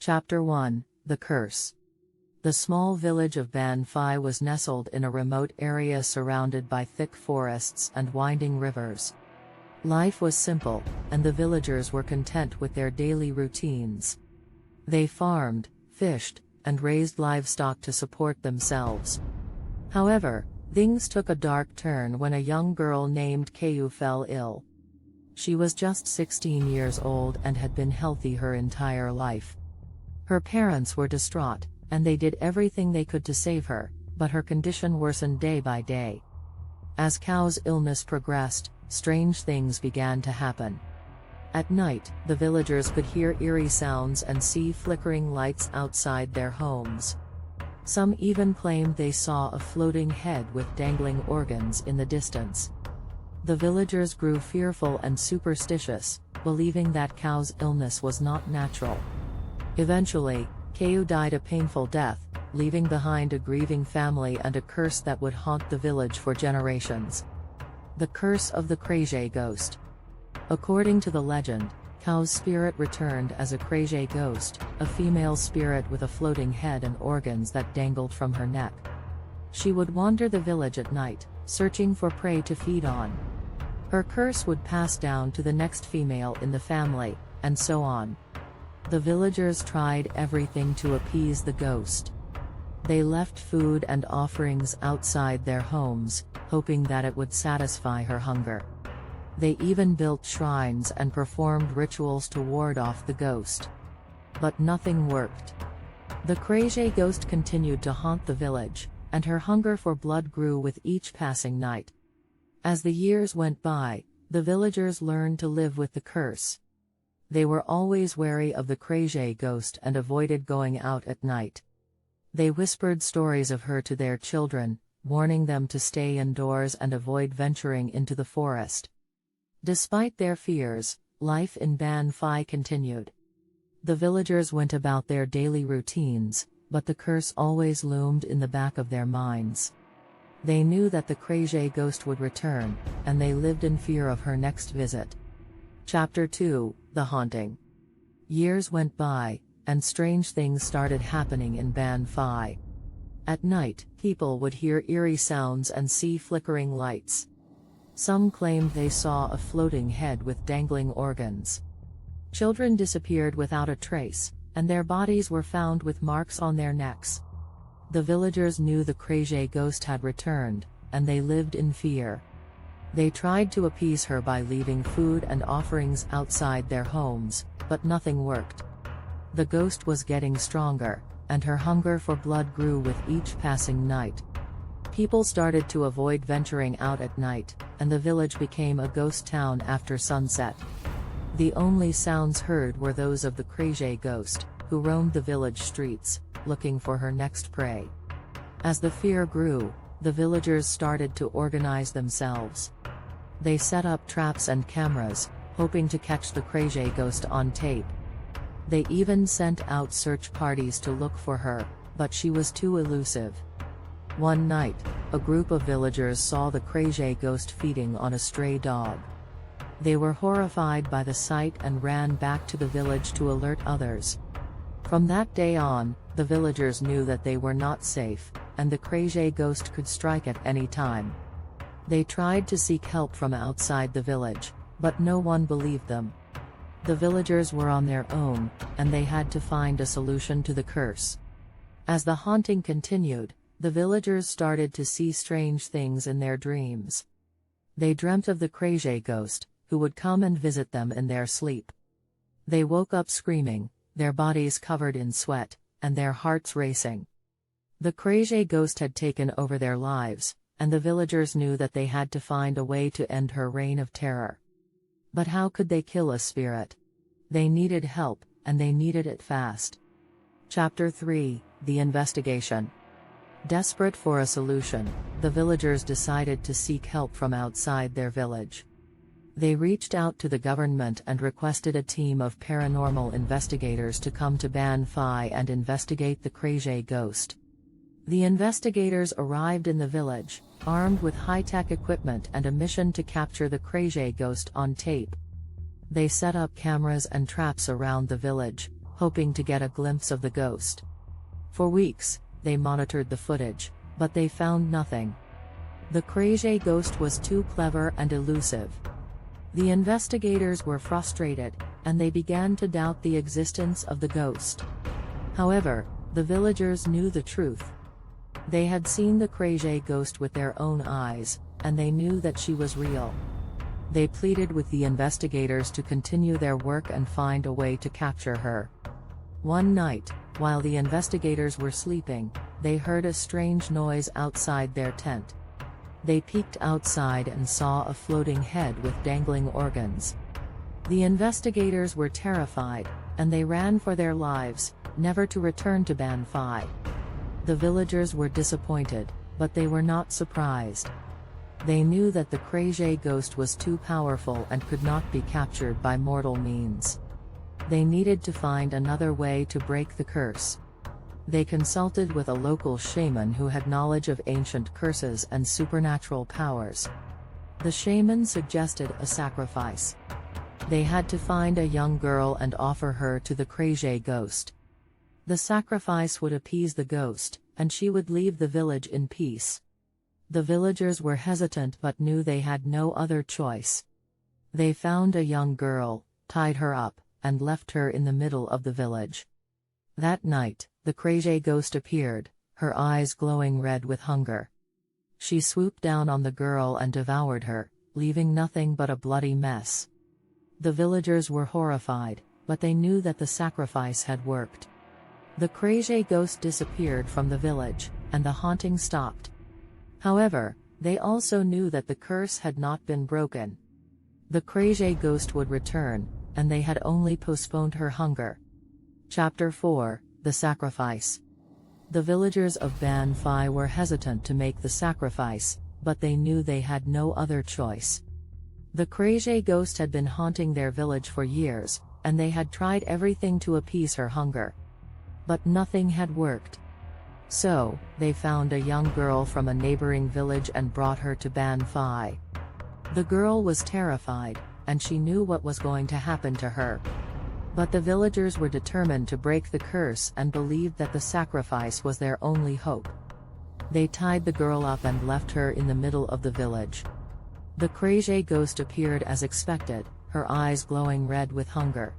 Chapter 1: The Curse. The small village of Ban Phai was nestled in a remote area surrounded by thick forests and winding rivers. Life was simple, and the villagers were content with their daily routines. They farmed, fished, and raised livestock to support themselves. However, things took a dark turn when a young girl named Krasue fell ill. She was just 16 years old and had been healthy her entire life. Her parents were distraught, and they did everything they could to save her, but her condition worsened day by day. As Krasue's illness progressed, strange things began to happen. At night, the villagers could hear eerie sounds and see flickering lights outside their homes. Some even claimed they saw a floating head with dangling organs in the distance. The villagers grew fearful and superstitious, believing that Krasue's illness was not natural. Eventually, Krasue died a painful death, leaving behind a grieving family and a curse that would haunt the village for generations. The Curse of the Krasue Ghost. According to the legend, Krasue's spirit returned as a Krasue ghost, a female spirit with a floating head and organs that dangled from her neck. She would wander the village at night, searching for prey to feed on. Her curse would pass down to the next female in the family, and so on. The villagers tried everything to appease the ghost. They left food and offerings outside their homes, hoping that it would satisfy her hunger. They even built shrines and performed rituals to ward off the ghost. But nothing worked. The Krasue ghost continued to haunt the village, and her hunger for blood grew with each passing night. As the years went by, the villagers learned to live with the curse. They were always wary of the Krasue ghost and avoided going out at night. They whispered stories of her to their children, warning them to stay indoors and avoid venturing into the forest. Despite their fears, life in Ban Phai continued. The villagers went about their daily routines, but the curse always loomed in the back of their minds. They knew that the Krasue ghost would return, and they lived in fear of her next visit. Chapter 2: The Haunting. Years went by, and strange things started happening in Ban Phai. At night, people would hear eerie sounds and see flickering lights. Some claimed they saw a floating head with dangling organs. Children disappeared without a trace, and their bodies were found with marks on their necks. The villagers knew the Krasue ghost had returned, and they lived in fear. They tried to appease her by leaving food and offerings outside their homes, but nothing worked. The ghost was getting stronger, and her hunger for blood grew with each passing night. People started to avoid venturing out at night, and the village became a ghost town after sunset. The only sounds heard were those of the Krasue ghost, who roamed the village streets, looking for her next prey. As the fear grew, the villagers started to organize themselves. They set up traps and cameras, hoping to catch the Krasue ghost on tape. They even sent out search parties to look for her, but she was too elusive. One night, a group of villagers saw the Krasue ghost feeding on a stray dog. They were horrified by the sight and ran back to the village to alert others. From that day on, the villagers knew that they were not safe, and the Krasue ghost could strike at any time. They tried to seek help from outside the village, but no one believed them. The villagers were on their own, and they had to find a solution to the curse. As the haunting continued, the villagers started to see strange things in their dreams. They dreamt of the Krasue ghost, who would come and visit them in their sleep. They woke up screaming, their bodies covered in sweat, and their hearts racing. The Krasue ghost had taken over their lives, and the villagers knew that they had to find a way to end her reign of terror. But how could they kill a spirit? They needed help, and they needed it fast. Chapter 3: The Investigation. Desperate for a solution, the villagers decided to seek help from outside their village. They reached out to the government and requested a team of paranormal investigators to come to Ban Phai and investigate the Krasue ghost. The investigators arrived in the village, armed with high-tech equipment and a mission to capture the Krasue ghost on tape. They set up cameras and traps around the village, hoping to get a glimpse of the ghost. For weeks, they monitored the footage, but they found nothing. The Krasue Ghost was too clever and elusive. The investigators were frustrated, and they began to doubt the existence of the ghost. However, the villagers knew the truth. They had seen the Krasue Ghost with their own eyes, and they knew that she was real. They pleaded with the investigators to continue their work and find a way to capture her. One night, while the investigators were sleeping, they heard a strange noise outside their tent. They peeked outside and saw a floating head with dangling organs. The investigators were terrified, and they ran for their lives, never to return to Ban Phai. The villagers were disappointed, but they were not surprised. They knew that the Krasue Ghost was too powerful and could not be captured by mortal means. They needed to find another way to break the curse. They consulted with a local shaman who had knowledge of ancient curses and supernatural powers. The shaman suggested a sacrifice. They had to find a young girl and offer her to the Krasue Ghost. The sacrifice would appease the ghost, and she would leave the village in peace. The villagers were hesitant but knew they had no other choice. They found a young girl, tied her up, and left her in the middle of the village. That night, the Krasue Ghost appeared, her eyes glowing red with hunger. She swooped down on the girl and devoured her, leaving nothing but a bloody mess. The villagers were horrified, but they knew that the sacrifice had worked. The Krasue Ghost disappeared from the village, and the haunting stopped. However, they also knew that the curse had not been broken. The Krasue Ghost would return, and they had only postponed her hunger. Chapter 4: The Sacrifice. The villagers of Ban Phai were hesitant to make the sacrifice, but they knew they had no other choice. The Krasue Ghost had been haunting their village for years, and they had tried everything to appease her hunger. But nothing had worked. So, they found a young girl from a neighboring village and brought her to Ban Phai. The girl was terrified, and she knew what was going to happen to her. But the villagers were determined to break the curse and believed that the sacrifice was their only hope. They tied the girl up and left her in the middle of the village. The Krasue Ghost appeared as expected, her eyes glowing red with hunger.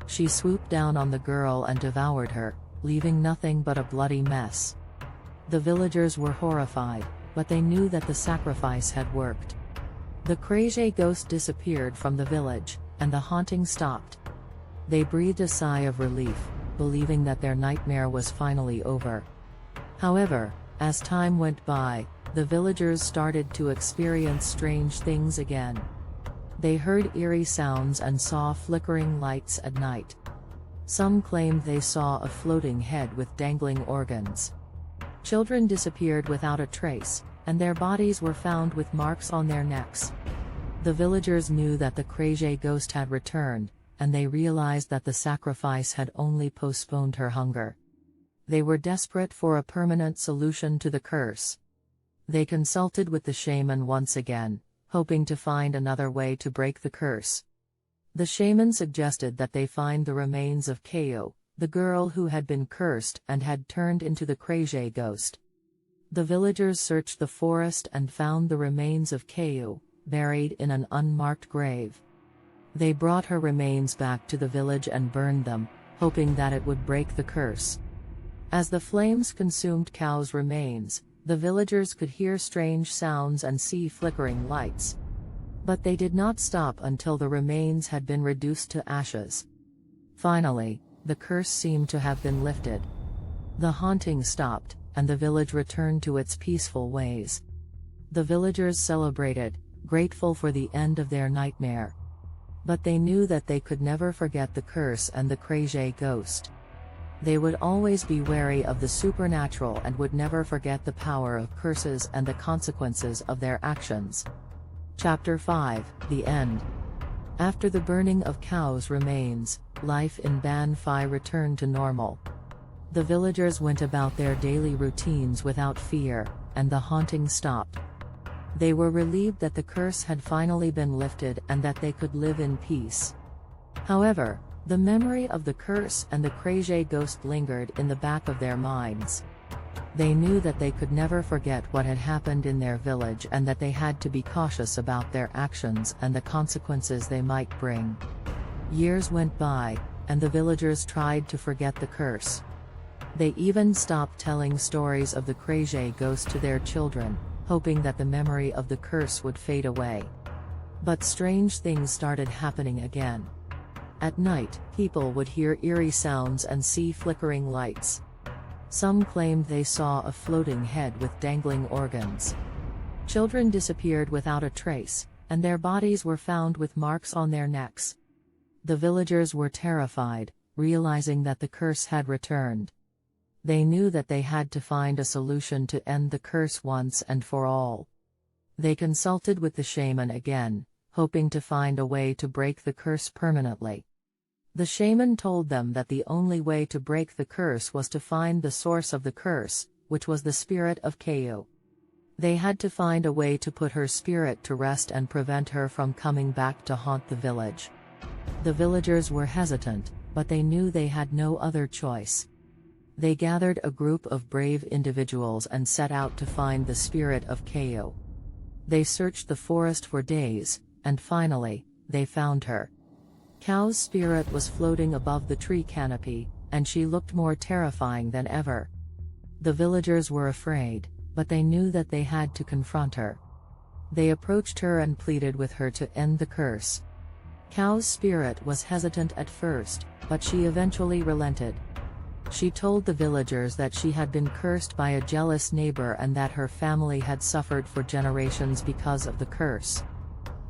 She swooped down on the girl and devoured her, leaving nothing but a bloody mess. The villagers were horrified, but they knew that the sacrifice had worked. The Krasue Ghost disappeared from the village, and the haunting stopped. They breathed a sigh of relief, believing that their nightmare was finally over. However, as time went by, the villagers started to experience strange things again. They heard eerie sounds and saw flickering lights at night. Some claimed they saw a floating head with dangling organs. Children disappeared without a trace, and their bodies were found with marks on their necks. The villagers knew that the Krasue Ghost had returned, and they realized that the sacrifice had only postponed her hunger. They were desperate for a permanent solution to the curse. They consulted with the shaman once again, hoping to find another way to break the curse. The shaman suggested that they find the remains of Kao, the girl who had been cursed and had turned into the Krasue Ghost. The villagers searched the forest and found the remains of Kao, buried in an unmarked grave. They brought her remains back to the village and burned them, hoping that it would break the curse. As the flames consumed Kao's remains, the villagers could hear strange sounds and see flickering lights. But they did not stop until the remains had been reduced to ashes. Finally, the curse seemed to have been lifted. The haunting stopped, and the village returned to its peaceful ways. The villagers celebrated, grateful for the end of their nightmare. But they knew that they could never forget the curse and the Krasue Ghost. They would always be wary of the supernatural and would never forget the power of curses and the consequences of their actions. Chapter 5: The End. After the burning of Kao's remains, life in Ban Phai returned to normal. The villagers went about their daily routines without fear, and the haunting stopped. They were relieved that the curse had finally been lifted and that they could live in peace. However, The memory of the curse and the Krasue Ghost lingered in the back of their minds. They knew that they could never forget what had happened in their village and that they had to be cautious about their actions and the consequences they might bring. Years went by, and the villagers tried to forget the curse. They even stopped telling stories of the Krasue Ghost to their children, hoping that the memory of the curse would fade away. But strange things started happening again. At night, people would hear eerie sounds and see flickering lights. Some claimed they saw a floating head with dangling organs. Children disappeared without a trace, and their bodies were found with marks on their necks. The villagers were terrified, realizing that the curse had returned. They knew that they had to find a solution to end the curse once and for all. They consulted with the shaman again, hoping to find a way to break the curse permanently. The shaman told them that the only way to break the curse was to find the source of the curse, which was the spirit of Krasue. They had to find a way to put her spirit to rest and prevent her from coming back to haunt the village. The villagers were hesitant, but they knew they had no other choice. They gathered a group of brave individuals and set out to find the spirit of Krasue. They searched the forest for days, and finally, they found her. Krasue's spirit was floating above the tree canopy, and she looked more terrifying than ever. The villagers were afraid, but they knew that they had to confront her. They approached her and pleaded with her to end the curse. Krasue's spirit was hesitant at first, but she eventually relented. She told the villagers that she had been cursed by a jealous neighbor and that her family had suffered for generations because of the curse.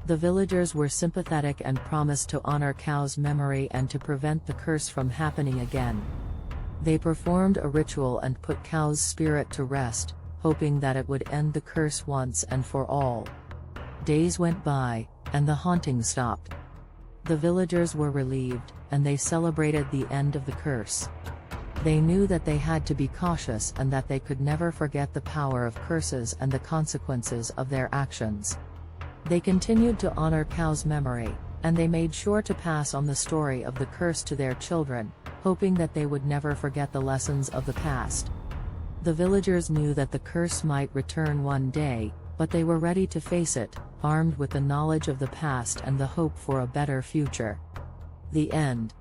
The villagers were sympathetic and promised to honor Krasue's memory and to prevent the curse from happening again. They performed a ritual and put Krasue's spirit to rest, hoping that it would end the curse once and for all. Days went by, and the haunting stopped. The villagers were relieved, and they celebrated the end of the curse. They knew that they had to be cautious and that they could never forget the power of curses and the consequences of their actions. They continued to honor Krasue's memory, and they made sure to pass on the story of the curse to their children, hoping that they would never forget the lessons of the past. The villagers knew that the curse might return one day, but they were ready to face it, armed with the knowledge of the past and the hope for a better future. The end.